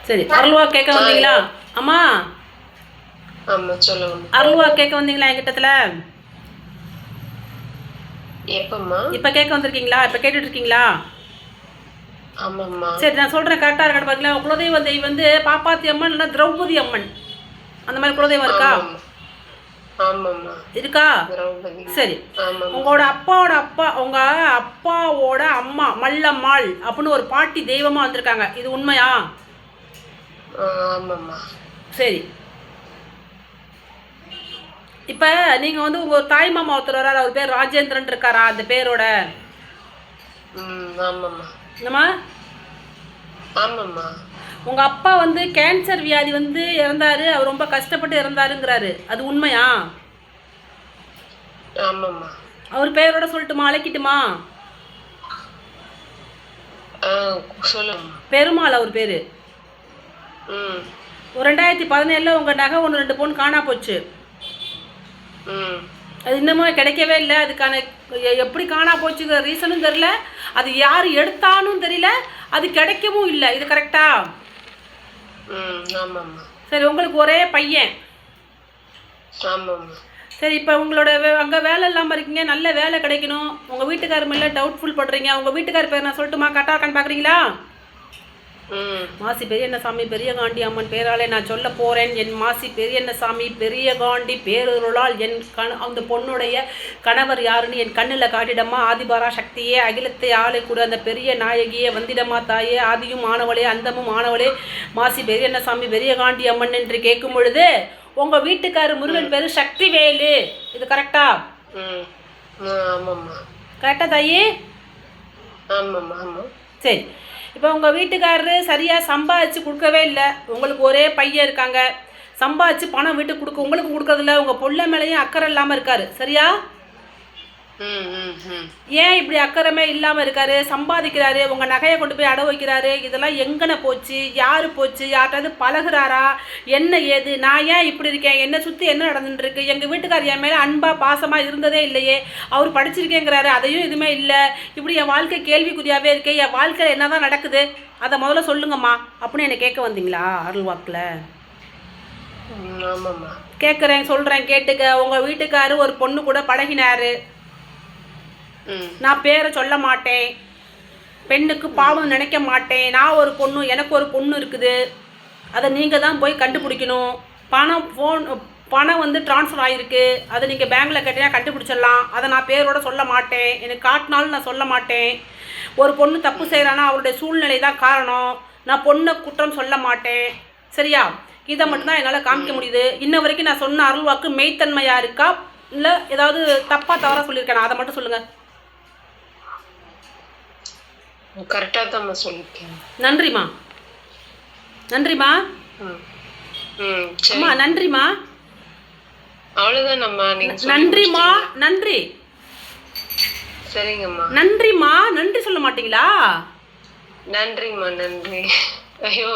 சரி, அருள்வா கேட்க வந்தீங்களா அம்மா? ஆமா சொல்லுங்க. அருள்வா கேட்க வந்தீங்களா என்கிட்டத்துல? எப்பம்மா? இப்ப கேட்க வந்திருக்கீங்களா? இப்ப கேட்டுட்டு இருக்கீங்களா? ஆமாம்மா. சரி, நான் சொல்றேன் கரெக்டா இருக்கா பாத்தீங்களா? குலதெய்வ தெய்வம் வந்து பாப்பாத்தி அம்மன் இல்ல திரௌபதி அம்மன், அந்த மாதிரி குலதெய்வம் இருக்கா? ஆமாம்மா. இருக்கா? திரௌபதி. சரி, ஆமாம்மா. உங்களோட அப்பாவோட அப்பா, உங்க அப்பாவோட அம்மா மல்லம்மாள் அப்படின்னு ஒரு பாட்டி தெய்வமா வந்திருக்காங்க, இது உண்மையா? ஆமாம்மா. சரி, இப்ப நீங்க வந்து உங்க தாய் மாமா ஒருத்தர் வராரு, அவர் பேர் ராஜேந்திரன் இருக்காரா அந்த பேரோட? ஆமாம்மா. என்னம்மா? ஆமாம்மா. உங்க அப்பா வந்து கேன்சர் வியாதி வந்து இறந்தாரு, அவர் ரொம்ப கஷ்டப்பட்டு இறந்தாருங்கிறாரு, அது உண்மையா? ஆமாம்மா. அவர் பேரோட சொல்லட்டுமா, அழைக்கட்டுமா? சொல்லுங்க. பெருமாள் அவர் பேரு. 2017 உங்க நகை 1-2 பவுன் காணா போச்சு. அது இன்னமும் கிடைக்கவே இல்லை. அதுக்கான எப்படி காணா போச்சுங்கிற ரீசனும் தெரியல, அது யார் எடுத்தானும் தெரியல, அது கிடைக்கவும் இல்லை. இது கரெக்டா? சரி, உங்களுக்கு ஒரே பையன். சரி, இப்போ உங்களோட அங்கே வேலை இல்லாமல் இருக்கீங்க, நல்ல வேலை கிடைக்கணும், உங்கள் வீட்டுக்காரர் மேலே டவுட்ஃபுல் படுறீங்க. உங்கள் வீட்டுக்காரர் பேர் நான் சொல்லட்டுமா, கரெக்டாக இருக்கான்னு பார்க்குறீங்களா? மாசி பெரியண்ணசாமி பெரிய காண்டி அம்மன் பேராலே நான் சொல்ல போகிறேன். என் மாசி பெரியண்ணசாமி பெரிய காண்டி பேரருளால் என் அந்த பொண்ணுடைய கணவர் யாருன்னு என் கண்ணில் காட்டிடமா. ஆதிபாரா சக்தியே, அகிலத்தை ஆளை கூட அந்த பெரிய நாயகியே, வந்திடமா தாயே, ஆதியும் ஆனவளே அந்தமும் ஆனவளே, மாசி பெரியண்ணசாமி பெரிய காண்டி அம்மன் என்று கேட்கும் பொழுது உங்கள் வீட்டுக்காரர் முருகன் பேர் சக்திவேலு. இது கரெக்டா? கரெக்டா தாயி? சரி, இப்போ உங்கள் வீட்டுக்காரரு சரியாக சம்பாதிச்சு கொடுக்கவே இல்லை. உங்களுக்கு ஒரே பையன் இருக்காங்க, சம்பாதிச்சு பணம் வீட்டுக்கு கொடுக்க உங்களுக்கு கொடுக்கறதில்ல. உங்கள் பொண்ணு மேலேயும் அக்கறை இல்லாமல் இருக்காரு, சரியா? ஏன் இப்படி அக்கறைமே இல்லாமல் இருக்காரு? சம்பாதிக்கிறாரு, உங்கள் நகையை கொண்டு போய் அடவு வைக்கிறாரு. இதெல்லாம் எங்கன போச்சு? யார் போச்சு? யார்ட்டாவது பழகுறாரா? என்ன ஏது? நான் ஏன் இப்படி இருக்கேன்? என்னை சுற்றி என்ன நடந்துட்டுருக்கு? எங்கள் வீட்டுக்காரர் என் மேலே அன்பாக பாசமாக இருந்ததே இல்லையே. அவர் படிச்சிருக்கேங்கிறாரு, அதையும் எதுவுமே இல்லை. இப்படி என் வாழ்க்கை கேள்விக்குறியாகவே இருக்கே. என் வாழ்க்கையில் என்ன தான் நடக்குது அதை முதல்ல சொல்லுங்கம்மா அப்படின்னு என்னை கேட்க வந்தீங்களா அருள்வாக்கில்? கேட்குறேன், சொல்கிறேன் கேட்டுக்க. உங்கள் வீட்டுக்காரரு ஒரு பொண்ணு கூட பழகினாரு. நான் பேரை சொல்ல மாட்டேன், பெண்ணுக்கு பாவம் நினைக்க மாட்டேன். நான் ஒரு பொண்ணு, எனக்கு ஒரு பொண்ணு இருக்குது, அதை நீங்கள் தான் போய் கண்டுபிடிக்கணும். பணம் வந்து ட்ரான்ஸ்ஃபர் ஆகிருக்கு, அதை நீங்கள் பேங்க்கில் கேட்டீங்கன்னா கண்டுபிடிச்சிடலாம். அதை நான் பேரோட சொல்ல மாட்டேன், எனக்கு காட்டினாலும் நான் சொல்ல மாட்டேன். ஒரு பொண்ணு தப்பு செய்கிறான்னா அவருடைய சூழ்நிலை தான் காரணம். நான் பொண்ணை குற்றம் சொல்ல மாட்டேன், சரியா? இதை மட்டும்தான் என்னால் காமிக்க முடியுது. இன்ன வரைக்கும் நான் சொன்ன அருள்வாக்கு மெய்த்தன்மையாக இருக்கா, இல்லை ஏதாவது தப்பாக தவறாக சொல்லியிருக்கேன்? அதை மட்டும் சொல்லுங்கள். கரெக்டாக தான் சொல்லியிருக்கேன். நன்றிம்மா. நன்றிம்மா. அம்மா நன்றிம்மா. அவ்வளோதான் அம்மா. நன்றிம்மா. நன்றி. சரிங்கம்மா. நன்றிம்மா. நன்றி சொல்ல மாட்டீங்களா? நன்றிம்மா. நன்றி. ஐயோ.